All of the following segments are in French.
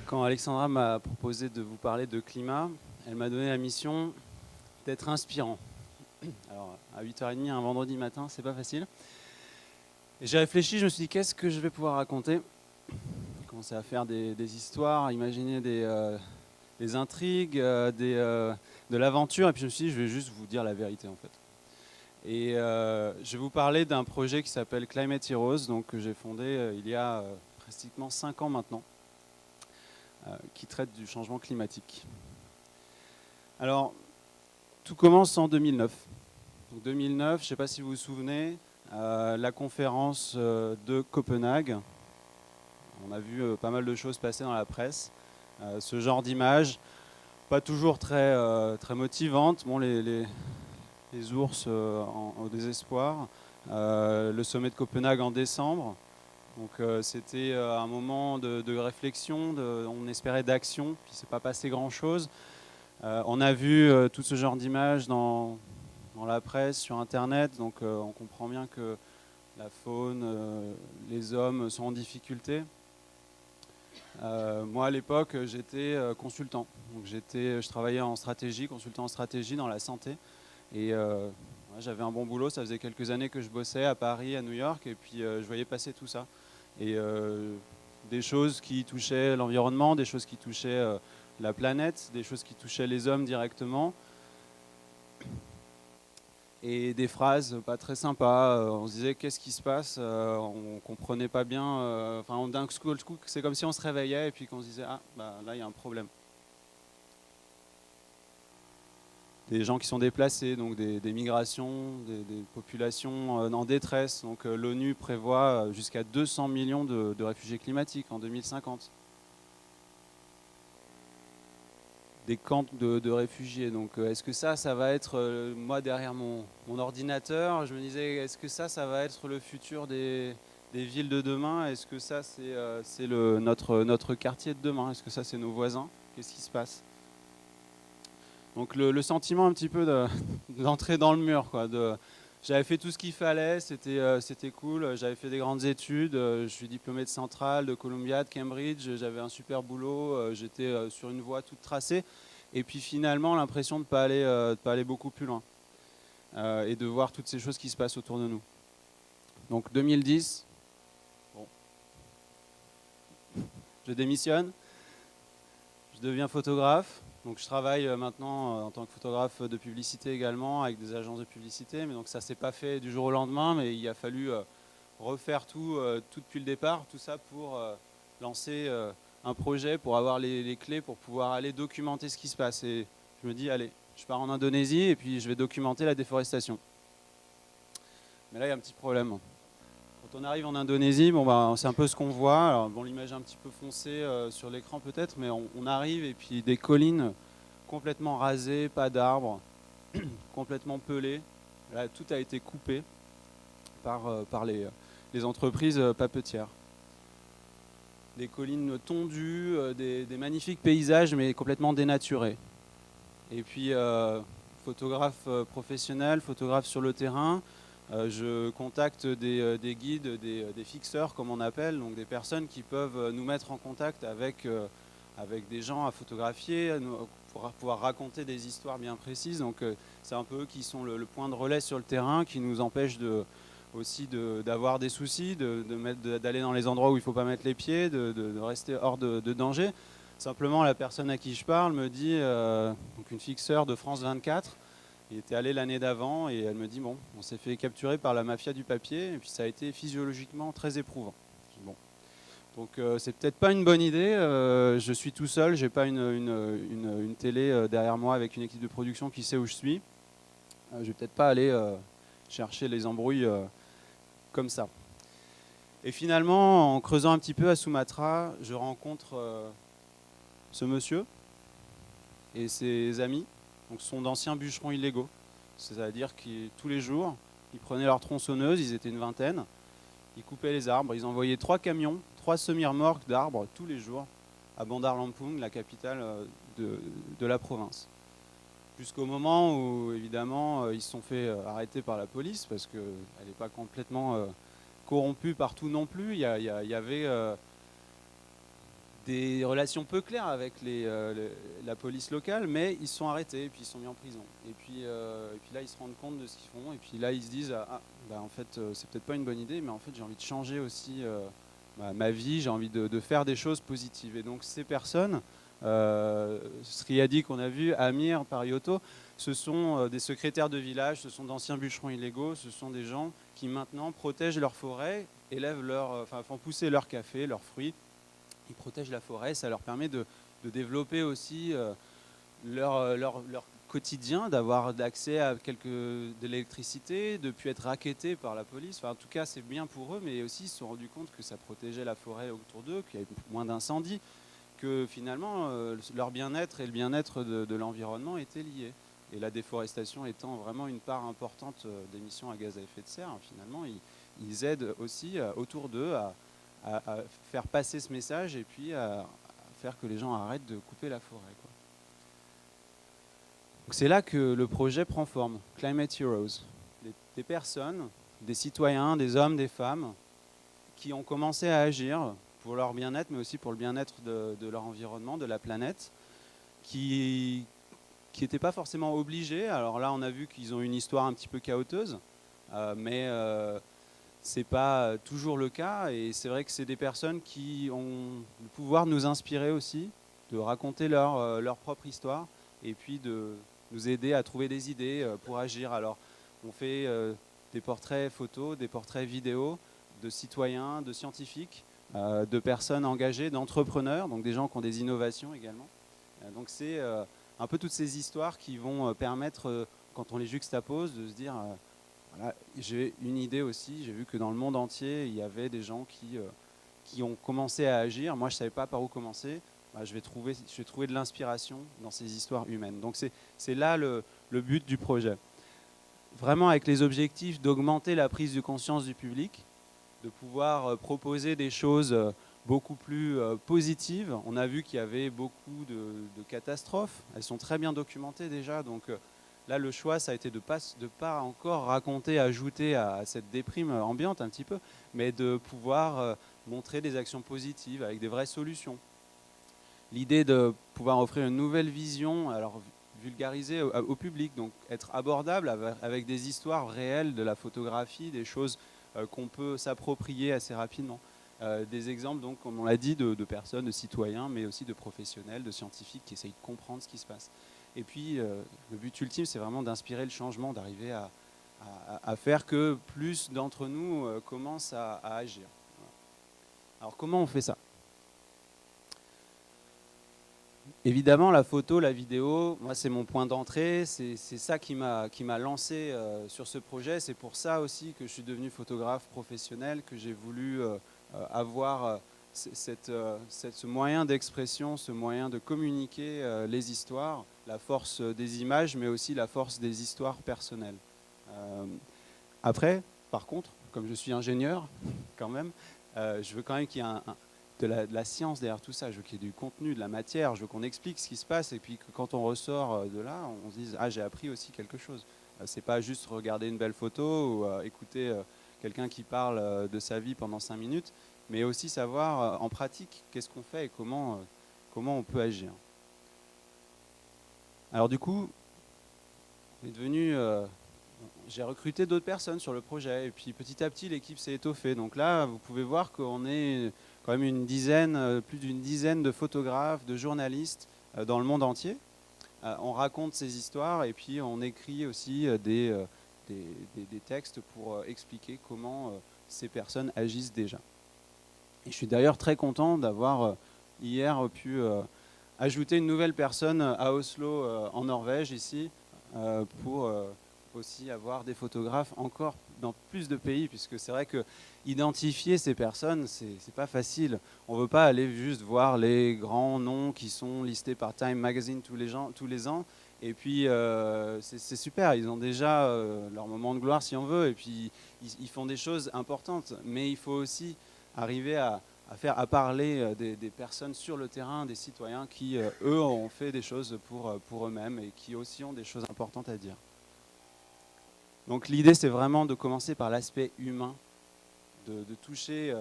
Quand Alexandra m'a proposé de vous parler de climat, elle m'a donné la mission d'être inspirant. Alors, à 8h30 un vendredi matin, c'est pas facile. Et j'ai réfléchi, je me suis dit, qu'est-ce que je vais pouvoir raconter ? J'ai commencé à faire des histoires, à imaginer des intrigues, de l'aventure, et puis je me suis dit, je vais juste vous dire la vérité en fait. Et je vais vous parler d'un projet qui s'appelle Climate Heroes, donc, que j'ai fondé il y a pratiquement 5 ans maintenant, qui traite du changement climatique. Alors, tout commence en 2009. Donc 2009, je ne sais pas si vous vous souvenez, la conférence de Copenhague. On a vu pas mal de choses passer dans la presse. Ce genre d'images, pas toujours très motivantes. Bon, les ours au désespoir. Le sommet de Copenhague en décembre. Donc c'était un moment de réflexion, on espérait d'action, puis c'est pas passé grand-chose. On a vu tout ce genre d'images dans la presse, sur Internet, donc on comprend bien que la faune, les hommes sont en difficulté. Moi à l'époque j'étais consultant, donc je travaillais en stratégie, consultant en stratégie dans la santé, et j'avais un bon boulot, ça faisait quelques années que je bossais à Paris, à New York, et puis je voyais passer tout ça. Et des choses qui touchaient l'environnement, des choses qui touchaient la planète, des choses qui touchaient les hommes directement. Et des phrases pas très sympas. On se disait qu'est-ce qui se passe, on comprenait pas bien. Enfin, d'un coup, c'est comme si on se réveillait et puis qu'on se disait ah bah là il y a un problème. Des gens qui sont déplacés, donc des migrations, des populations en détresse. Donc l'ONU prévoit jusqu'à 200 millions de réfugiés climatiques en 2050. Des camps de réfugiés. Donc est-ce que ça va être, moi derrière mon ordinateur, je me disais, est-ce que ça va être le futur des villes de demain? Est-ce que ça c'est notre quartier de demain? Est-ce que ça c'est nos voisins? Qu'est-ce qui se passe? Donc le sentiment un petit peu d'entrer dans le mur, quoi. J'avais fait tout ce qu'il fallait, c'était cool, j'avais fait des grandes études, je suis diplômé de Centrale, de Columbia, de Cambridge, j'avais un super boulot, j'étais sur une voie toute tracée, et puis finalement l'impression de ne pas aller beaucoup plus loin, et de voir toutes ces choses qui se passent autour de nous. Donc 2010, bon, je démissionne, je deviens photographe. Donc je travaille maintenant en tant que photographe de publicité également avec des agences de publicité, mais donc ça s'est pas fait du jour au lendemain, mais il a fallu refaire tout depuis le départ, tout ça pour lancer un projet, pour avoir les clés, pour pouvoir aller documenter ce qui se passe. Et je me dis allez, je pars en Indonésie et puis je vais documenter la déforestation. Mais là il y a un petit problème. Quand on arrive en Indonésie, bon, bah, c'est un peu ce qu'on voit. Alors, bon, l'image est un petit peu foncée sur l'écran peut-être, mais on arrive et puis des collines complètement rasées, pas d'arbres, complètement pelées. Là, tout a été coupé par les entreprises papetières. Des collines tondues, des magnifiques paysages, mais complètement dénaturés. Et puis, photographe professionnel, photographe sur le terrain. Je contacte des guides, des fixeurs comme on appelle, donc des personnes qui peuvent nous mettre en contact avec des gens à photographier, pour pouvoir raconter des histoires bien précises. Donc c'est un peu eux qui sont le point de relais sur le terrain, qui nous empêche aussi d'avoir des soucis, d'aller dans les endroits où il ne faut pas mettre les pieds, de rester hors de danger. Simplement la personne à qui je parle me dit, donc une fixeur de France 24, il était allé l'année d'avant et elle me dit bon, on s'est fait capturer par la mafia du papier et puis ça a été physiologiquement très éprouvant. Bon. Donc c'est peut-être pas une bonne idée, je suis tout seul, j'ai pas une télé derrière moi avec une équipe de production qui sait où je suis. Je vais peut-être pas aller chercher les embrouilles comme ça. Et finalement, en creusant un petit peu à Sumatra, je rencontre ce monsieur et ses amis, donc, sont d'anciens bûcherons illégaux. C'est-à-dire que tous les jours, ils prenaient leur tronçonneuse, ils étaient une vingtaine, ils coupaient les arbres, ils envoyaient 3 camions, 3 semi-remorques d'arbres tous les jours à Bandar Lampung, la capitale de la province. Jusqu'au moment où, évidemment, ils se sont fait arrêter par la police, parce qu'elle n'est pas complètement corrompue partout non plus. Il y avait des relations peu claires avec la police locale, mais ils se sont arrêtés et puis ils sont mis en prison. Et puis là, ils se rendent compte de ce qu'ils font, et puis là, ils se disent en fait, c'est peut-être pas une bonne idée, mais en fait, j'ai envie de changer aussi ma vie, j'ai envie de faire des choses positives. Et donc, ces personnes, Sriadi qu'on a vu, Amir, Parioto, ce sont des secrétaires de village, ce sont d'anciens bûcherons illégaux, ce sont des gens qui maintenant protègent leur forêt, font pousser leur café, leurs fruits. Ils protègent la forêt, ça leur permet de développer aussi leur quotidien, d'avoir accès à de l'électricité, de ne plus être rackettés par la police. Enfin, en tout cas, c'est bien pour eux, mais aussi ils se sont rendus compte que ça protégeait la forêt autour d'eux, qu'il y avait moins d'incendies, que finalement leur bien-être et le bien-être de l'environnement étaient liés. Et la déforestation étant vraiment une part importante d'émissions à gaz à effet de serre, finalement, ils aident aussi autour d'eux à faire passer ce message et puis à faire que les gens arrêtent de couper la forêt, quoi. C'est là que le projet prend forme, Climate Heroes. Des personnes, des citoyens, des hommes, des femmes qui ont commencé à agir pour leur bien-être, mais aussi pour le bien-être de leur environnement, de la planète, qui n'étaient pas forcément obligés. Alors là, on a vu qu'ils ont une histoire un petit peu chaoteuse, mais c'est pas toujours le cas. Et c'est vrai que c'est des personnes qui ont le pouvoir de nous inspirer aussi, de raconter leur propre histoire, et puis de nous aider à trouver des idées pour agir. Alors, on fait des portraits photos, des portraits vidéo de citoyens, de scientifiques, de personnes engagées, d'entrepreneurs, donc des gens qui ont des innovations également. Donc c'est un peu toutes ces histoires qui vont permettre, quand on les juxtapose, de se dire voilà, j'ai une idée aussi, j'ai vu que dans le monde entier, il y avait des gens qui ont commencé à agir. Moi, je ne savais pas par où commencer. Je vais trouver de l'inspiration dans ces histoires humaines. Donc c'est là le but du projet. Vraiment avec les objectifs d'augmenter la prise de conscience du public, de pouvoir proposer des choses beaucoup plus positives. On a vu qu'il y avait beaucoup de catastrophes. Elles sont très bien documentées déjà. Donc là, le choix, ça a été de pas encore raconter, ajouter à cette déprime ambiante un petit peu, mais de pouvoir montrer des actions positives avec des vraies solutions. L'idée de pouvoir offrir une nouvelle vision, alors vulgarisée au public, donc être abordable avec des histoires réelles de la photographie, des choses qu'on peut s'approprier assez rapidement. Des exemples, donc, comme on l'a dit, de personnes, de citoyens, mais aussi de professionnels, de scientifiques qui essayent de comprendre ce qui se passe. Et puis, le but ultime, c'est vraiment d'inspirer le changement, d'arriver à faire que plus d'entre nous commencent à agir. Alors, comment on fait ça ? Évidemment, la photo, la vidéo, moi c'est mon point d'entrée, c'est ça qui m'a lancé sur ce projet. C'est pour ça aussi que je suis devenu photographe professionnel, que j'ai voulu avoir ce moyen d'expression, ce moyen de communiquer les histoires, la force des images, mais aussi la force des histoires personnelles. Après, par contre, comme je suis ingénieur, quand même, je veux quand même qu'il y ait de la science derrière tout ça. Je veux qu'il y ait du contenu, de la matière, je veux qu'on explique ce qui se passe et puis que quand on ressort de là, on se dise « Ah, j'ai appris aussi quelque chose ». C'est pas juste regarder une belle photo ou écouter quelqu'un qui parle de sa vie pendant 5 minutes, mais aussi savoir en pratique qu'est-ce qu'on fait et comment on peut agir. Alors du coup, j'ai recruté d'autres personnes sur le projet et puis petit à petit l'équipe s'est étoffée. Donc là, vous pouvez voir qu'on est quand même plus d'une dizaine de photographes, de journalistes dans le monde entier. On raconte ces histoires et puis on écrit aussi des textes pour expliquer comment ces personnes agissent déjà. Et je suis d'ailleurs très content d'avoir hier pu ajouter une nouvelle personne à Oslo en Norvège ici pour aussi avoir des photographes encore dans plus de pays, puisque c'est vrai que identifier ces personnes, c'est pas facile. On veut pas aller juste voir les grands noms qui sont listés par Time Magazine tous les ans. Et puis c'est super, ils ont déjà leur moment de gloire si on veut, et puis ils font des choses importantes. Mais il faut aussi arriver à parler des personnes sur le terrain, des citoyens qui, eux, ont fait des choses pour eux-mêmes et qui aussi ont des choses importantes à dire. Donc l'idée, c'est vraiment de commencer par l'aspect humain, de toucher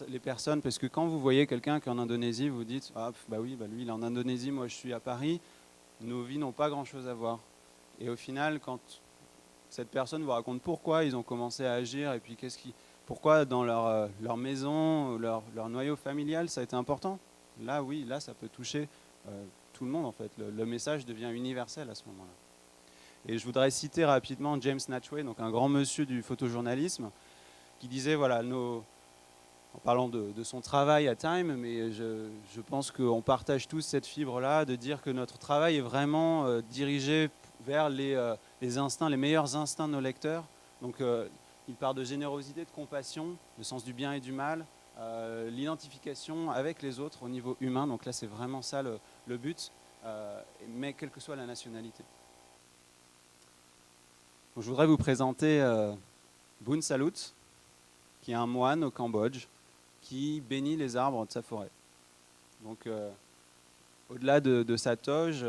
les personnes, parce que quand vous voyez quelqu'un qui est en Indonésie, vous dites « Ah, bah oui, bah lui, il est en Indonésie, moi je suis à Paris », nos vies n'ont pas grand-chose à voir. Et au final, quand cette personne vous raconte pourquoi ils ont commencé à agir, et puis pourquoi dans leur maison, leur noyau familial, ça a été important, là, oui, là, ça peut toucher tout le monde, en fait. Le message devient universel à ce moment-là. Et je voudrais citer rapidement James Natchway, donc un grand monsieur du photojournalisme, qui disait, voilà, en parlant de son travail à Time, mais je pense qu'on partage tous cette fibre-là, de dire que notre travail est vraiment dirigé vers les instincts, les meilleurs instincts de nos lecteurs. Donc il part de générosité, de compassion, le sens du bien et du mal, l'identification avec les autres au niveau humain. Donc là, c'est vraiment ça le but, mais quelle que soit la nationalité. Donc, je voudrais vous présenter Boun Salut, qui est un moine au Cambodge, qui bénit les arbres de sa forêt. Donc, au-delà de sa toge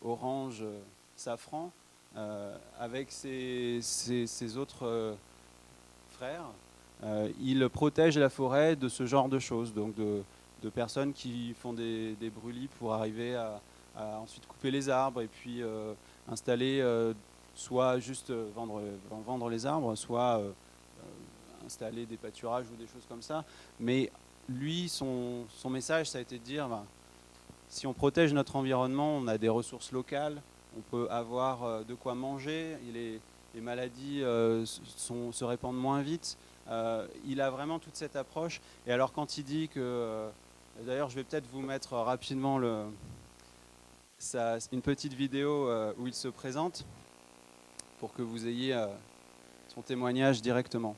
orange safran, avec ses autres frères, il protège la forêt de ce genre de choses, donc de personnes qui font des brûlis pour arriver à ensuite couper les arbres et puis installer, soit juste vendre les arbres, soit installer des pâturages ou des choses comme ça. Mais lui, son message, ça a été de dire, si on protège notre environnement, on a des ressources locales, on peut avoir de quoi manger, les maladies se répandent moins vite. Il a vraiment toute cette approche. Et alors quand il dit que... D'ailleurs, je vais peut-être vous mettre rapidement une petite vidéo où il se présente pour que vous ayez son témoignage directement.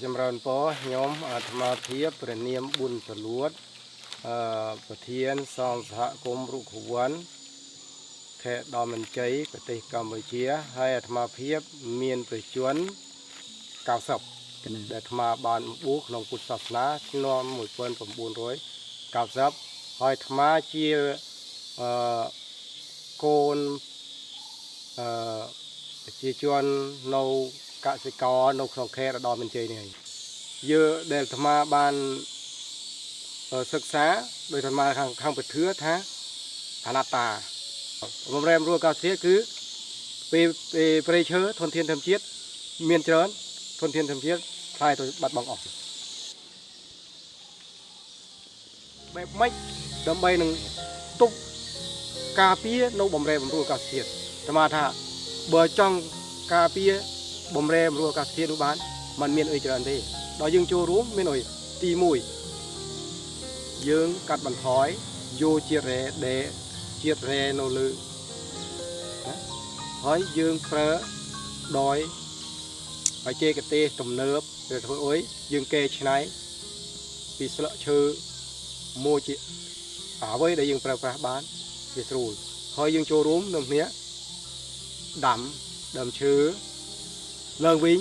Jamran po nhómអាត្មាភាពព្រះនាមប៊ុនចលួតប្រធានសង្ឃសហគមន៍រុក្ខវ័នខេត្តដំណជ័យប្រទេសកម្ពុជាហើយអាត្មាភាពមានប្រជាជន90ដែលអាត្មាបានបួសក្នុងពុទ្ធសាសនាឆ្នាំ1990ហើយអាត្មាជាកូនប្រជាជននៅកសិករនៅក្នុងខេត្តដំណជ័យនេះយើងដែលអាត្មាបានសិក្សាដោយអាត្មាខាងពធឿថាអនត្តាបំរែបំរួលអាកាសធាតុគឺពេលព្រៃឈើធនធានធម្មជាតិមានច្រើនធនធានធម្មជាតិខ្លាយទៅបាត់បង់អស់បែបម៉េចដើម្បីនឹងទប់ការពារនៅបំរែបំរួលអាកាសធាតុអាត្មាថាបើចង់ការពារបំរែបំរួលអាកាសធាតុនោះបានมันមានអីច្រើនទេដល់យើងចូលរួមមានអីទី1យើងកាត់បន្ថយយកជាតិរ៉េដែលជាតិរ៉េនៅលើហើយយើងប្រើដោយបច្ចេកទេសទំនើបđểធ្វើអីយើងកែច្នៃពីស្លឹកឈើមួយជាអ្វីដែលយើងប្រើប្រាស់បានវាស្រួលហើយយើងចូលរួមនឹងគ្នាដាំដើមឈើឡើងវិញ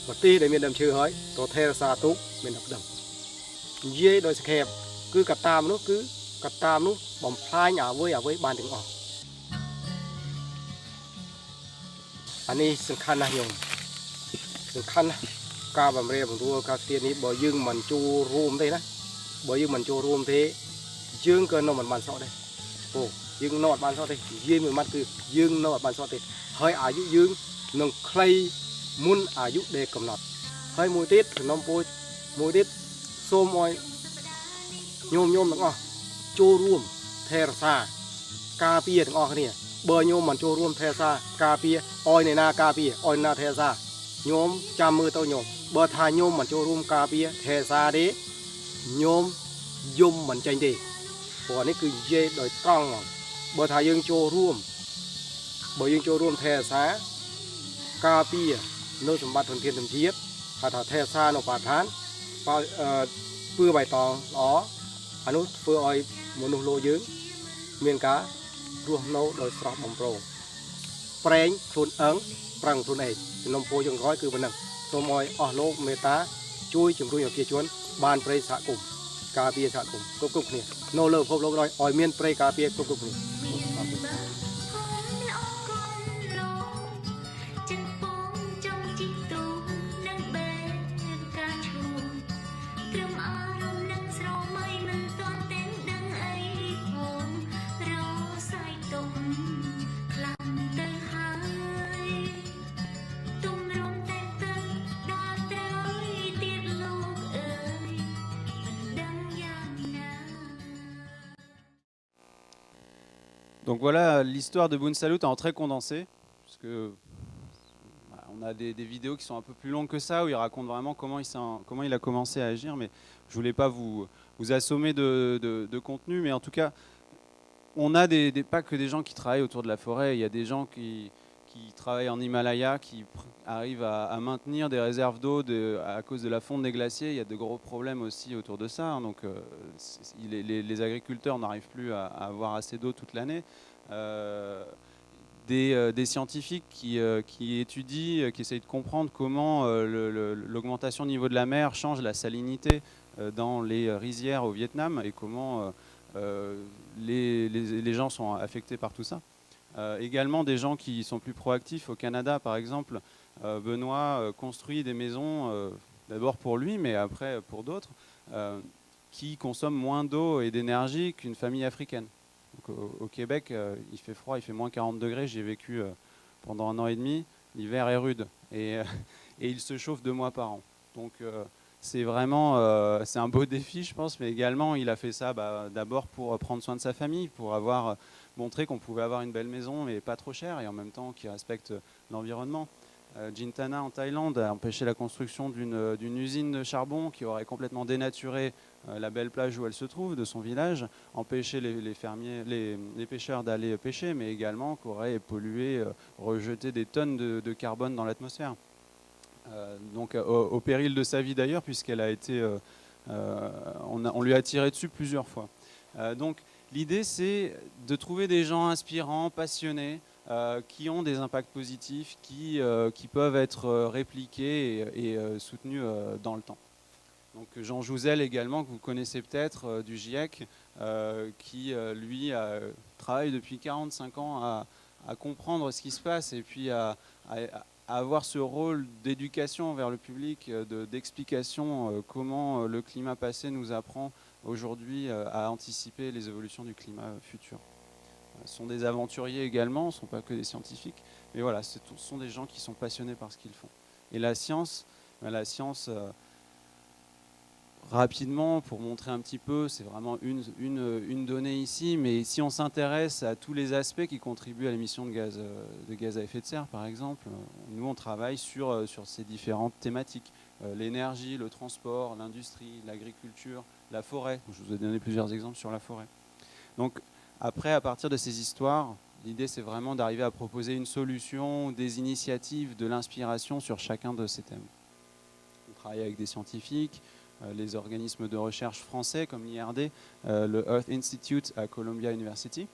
ប្រទេសដែលមានដើមឈើហើយទៅថែរក្សាទុកមានតែដើមនិយាយដោយសង្ខេបគឺកត្តាមនុស្សគឺកត្តាមនុស្សបំផ្លាញអ្វីបានទាំងអស់អានេះសំខាន់ណាស់ញោមសំខាន់ណាស់ការបំរែបំរួលអាកាសធាតុនេះបើយើងមិនចូលរួមទេណាបើយើងមិនចូលរួមទេយើងក៏នៅមិនបានសក់ដែរអូយើងនៅអត់បានសក់ទេនិយាយមួយម៉ាត់គឺយើងនៅអត់បានសក់ទេហើយអាយុយើងនឹងខ្លីមុនអាយុដែលកំណត់ហើយមួយទៀតសំណុំពោមួយទៀតសូមឲ្យញោមទាំងអស់ចូលរួមថែរក្សាការពារទាំងអស់គ្នាបើញោមមិនចូលរួមថែរក្សាការពារឲ្យអ្នកណាការពារឲ្យអ្នកណាថែរក្សា nhôm chăm mưa tao nhôm bờ thà nhôm mình cho room cà bia thề xa đi nhôm dùng mình tranh đi còn này cứ dê đòi trăng bờ thà dương cho room bờ dương cho room thề xa cà bia nơi sầm bát thuần thiên thầm chiết thà thà thề xa nó bát thán và phưa bài tòng đó anh nút phưa oi một nụ lô dưỡng miền cá ruộng nấu đòi sọt bồng pro preng thôn ấn prang thôn này nông phố dùng gói cứ vấn đề số mồi ở lô mê tá chui chủng đuôi ở kia chuốn ban prey xạ cùng cà bia xạ cùng cốc cốc này nô lơ phô lô đòi ỏi miền prey cà bia cốc cốc này Donc voilà l'histoire de Boun Salut en très condensé, parce que on a des vidéos qui sont un peu plus longues que ça, où il raconte vraiment comment il a commencé à agir, mais je voulais pas vous assommer de contenu, mais en tout cas, on a pas que des gens qui travaillent autour de la forêt, il y a des gens qui travaillent en Himalaya, qui arrivent à maintenir des réserves d'eau à cause de la fonte des glaciers. Il y a de gros problèmes aussi autour de ça. Donc les agriculteurs n'arrivent plus à avoir assez d'eau toute l'année. Des scientifiques qui étudient, qui essayent de comprendre comment l'augmentation du niveau de la mer change la salinité dans les rizières au Vietnam et comment les gens sont affectés par tout ça. Également des gens qui sont plus proactifs. Au Canada, par exemple, Benoît construit des maisons, d'abord pour lui, mais après pour d'autres, qui consomment moins d'eau et d'énergie qu'une famille africaine. Donc, au Québec, il fait froid, il fait moins 40 degrés. J'y ai vécu pendant 1 an et demi. L'hiver est rude et il se chauffe 2 mois par an. Donc c'est vraiment c'est un beau défi, je pense, mais également il a fait ça d'abord pour prendre soin de sa famille, pour avoir montré qu'on pouvait avoir une belle maison mais pas trop chère et en même temps qui respecte l'environnement. Jintana en Thaïlande a empêché la construction d'une usine de charbon qui aurait complètement dénaturé la belle plage où elle se trouve, de son village, empêché les pêcheurs d'aller pêcher, mais également qui aurait pollué, rejeté des tonnes de carbone dans l'atmosphère. Donc au péril de sa vie d'ailleurs, puisqu'elle a été, on lui a tiré dessus plusieurs fois. Donc l'idée c'est de trouver des gens inspirants, passionnés, qui ont des impacts positifs, qui peuvent être répliqués et soutenus dans le temps. Donc Jean Jouzel également, que vous connaissez peut-être du GIEC, qui lui travaille depuis 45 ans à comprendre ce qui se passe et puis à avoir ce rôle d'éducation vers le public, d'explication comment le climat passé nous apprend aujourd'hui à anticiper les évolutions du climat futur. Ce sont des aventuriers également, ce ne sont pas que des scientifiques, mais voilà, ce sont des gens qui sont passionnés par ce qu'ils font. Et la science rapidement, pour montrer un petit peu, c'est vraiment une donnée ici, mais si on s'intéresse à tous les aspects qui contribuent à l'émission de gaz à effet de serre, par exemple, nous on travaille sur ces différentes thématiques. L'énergie, le transport, l'industrie, l'agriculture, la forêt. Je vous ai donné plusieurs exemples sur la forêt. Donc après, à partir de ces histoires, l'idée c'est vraiment d'arriver à proposer une solution, des initiatives, de l'inspiration sur chacun de ces thèmes. On travaille avec des scientifiques, les organismes de recherche français comme l'IRD, le Earth Institute à Columbia University,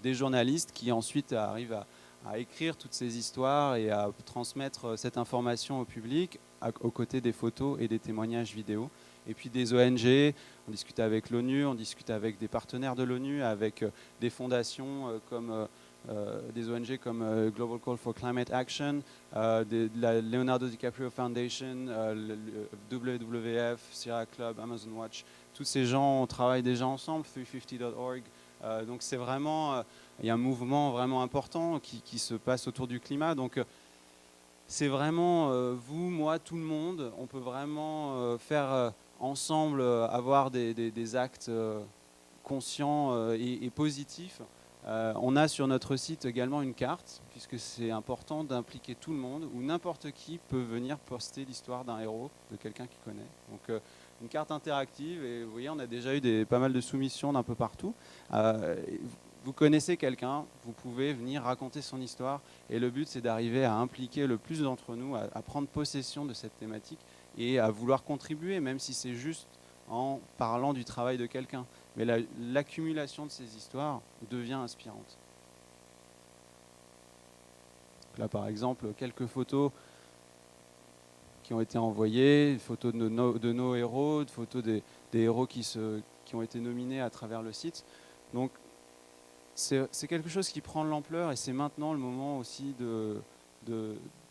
des journalistes qui ensuite arrivent à écrire toutes ces histoires et à transmettre cette information au public aux côtés des photos et des témoignages vidéo. Et puis des ONG, on discute avec l'ONU, on discute avec des partenaires de l'ONU, avec des fondations comme des ONG comme Global Call for Climate Action, la Leonardo DiCaprio Foundation, le WWF, Sierra Club, Amazon Watch. Tous ces gens travaillent déjà ensemble, 350.org. Donc c'est vraiment, il y a un mouvement vraiment important qui se passe autour du climat. Donc c'est vraiment vous, moi, tout le monde. On peut vraiment faire ensemble, avoir des actes conscients et positifs On a sur notre site également une carte, puisque c'est important d'impliquer tout le monde, où n'importe qui peut venir poster l'histoire d'un héros, de quelqu'un qu'il connaît. Donc une carte interactive, et vous voyez, on a déjà eu pas mal de soumissions d'un peu partout. Vous connaissez quelqu'un, vous pouvez venir raconter son histoire, et le but c'est d'arriver à impliquer le plus d'entre nous, à prendre possession de cette thématique, et à vouloir contribuer, même si c'est juste en parlant du travail de quelqu'un. Mais l'accumulation de ces histoires devient inspirante. Là, par exemple, quelques photos qui ont été envoyées, photos de nos héros, photos des héros qui ont été nominés à travers le site. Donc, c'est quelque chose qui prend de l'ampleur et c'est maintenant le moment aussi de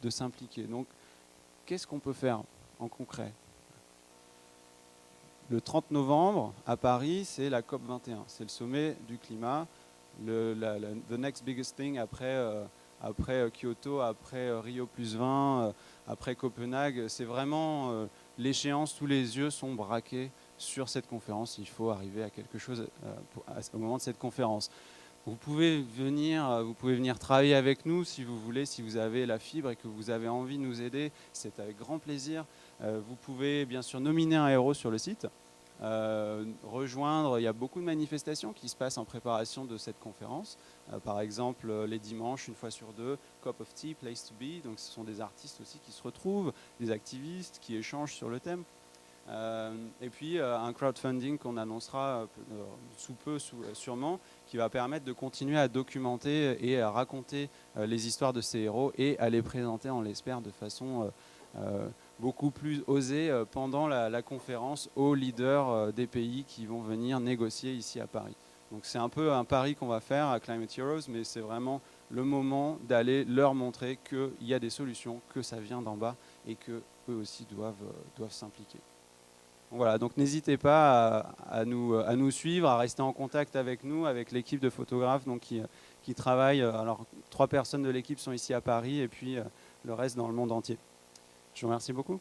s'impliquer. Donc, qu'est-ce qu'on peut faire en concret ? Le 30 novembre, à Paris, c'est la COP 21. C'est le sommet du climat. The next biggest thing après Kyoto, après Rio plus 20, après Copenhague. C'est vraiment l'échéance, tous les yeux sont braqués sur cette conférence. Il faut arriver à quelque chose au moment de cette conférence. Vous pouvez venir travailler avec nous si vous voulez, si vous avez la fibre et que vous avez envie de nous aider, c'est avec grand plaisir. Vous pouvez bien sûr nominer un héros sur le site, rejoindre, il y a beaucoup de manifestations qui se passent en préparation de cette conférence. Par exemple, les dimanches, une fois sur deux, Cup of Tea, Place to Be, donc ce sont des artistes aussi qui se retrouvent, des activistes qui échangent sur le thème. Et puis un crowdfunding qu'on annoncera sous peu sûrement, qui va permettre de continuer à documenter et à raconter les histoires de ces héros et à les présenter, on l'espère, de façon beaucoup plus osée pendant la conférence aux leaders des pays qui vont venir négocier ici à Paris. Donc c'est un peu un pari qu'on va faire à Climate Heroes, mais c'est vraiment le moment d'aller leur montrer qu'il y a des solutions, que ça vient d'en bas et qu'eux aussi doivent s'impliquer. Voilà, donc n'hésitez pas à nous suivre, à rester en contact avec nous, avec l'équipe de photographes donc, qui travaillent. Alors, 3 personnes de l'équipe sont ici à Paris et puis le reste dans le monde entier. Je vous remercie beaucoup.